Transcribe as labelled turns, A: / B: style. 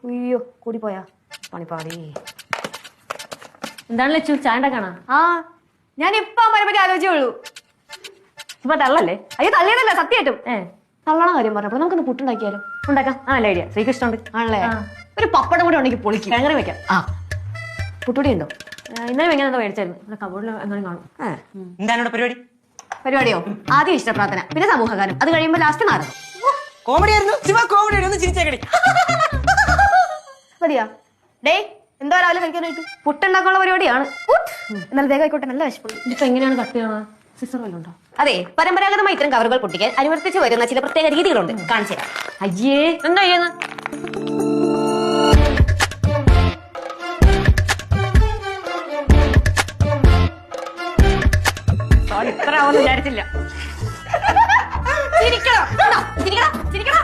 A: അയ്യോ കൂടിപ്പോയാ പണിപ്പാടി.
B: എന്താണ് ലച്ചു ചായ ഉണ്ടാക്കാണോ?
A: ആ ഞാൻ ഇപ്പൊ അമ്മനെ പറ്റി ആലോചിച്ചുള്ളൂ.
B: ഇപ്പൊ തള്ളല്ലേ?
A: അയ്യോ തള്ളിയതല്ല സത്യമായിട്ടും. തള്ളണ കാര്യം പറഞ്ഞപ്പോ നമുക്കൊന്ന് പുട്ടുണ്ടാക്കിയാലോ?
B: ഉണ്ടാക്കാം. ആ നല്ല ഐഡിയ. ശ്രീകൃഷ്ണുണ്ട്
A: ആണല്ലേ? ഒരു പപ്പടം കൂടെ ഉണ്ടെങ്കിൽ പൊളിക്കും.
B: കിഴങ്ങറി വെക്കാം.
A: ആ പുട്ടുപൊടി ഉണ്ടോ?
B: ഇന്നലെ എങ്ങനെ എന്തോ മേടിച്ചായിരുന്നു. കബോർഡിൽ എങ്ങനെ കാണും.
C: എന്താണ് പരിപാടി?
A: പരിപാടിയോ? ആദ്യം ഇഷ്ടപ്രാർത്ഥന, പിന്നെ സമൂഹഗാനം, അത് കഴിയുമ്പോ ലാസ്റ്റ് നാടകം.
C: കോമഡി ആയിരുന്നു. ശിവ കോമഡി ഒന്ന് ചിരിച്ചേക്കടി.
A: മതിയാ? ഡേ എന്തോ രാവിലെ കഴിക്കാനായിട്ട്? പുട്ടുണ്ടാക്കാനുള്ള പരിപാടിയാണ്. എന്നാൽ വേഗം ആയിക്കോട്ടെ, നല്ല വിശപ്പുള്ളൂ.
B: ഇതിപ്പോ എങ്ങനെയാണ് കട്ട് ചെയ്യണത്? സിസ്റ്റർ വല്ലതും ഉണ്ടോ?
A: അതെ, പരമ്പരാഗതമായി ഇത്തരം കവറുകൾ പൊട്ടിക്കാൻ അനുവർത്തിച്ച് വരുന്ന ചില പ്രത്യേക രീതികളുണ്ട്. കാണിച്ചു തരാം.
B: അയ്യേ എന്താ ചെയ്യുന്നത്? ഇത്ര ആവുമെന്ന് വിചാരിച്ചില്ല.
A: ചിരിക്കണം, ചിരിക്കണം, ചിരിക്കണം.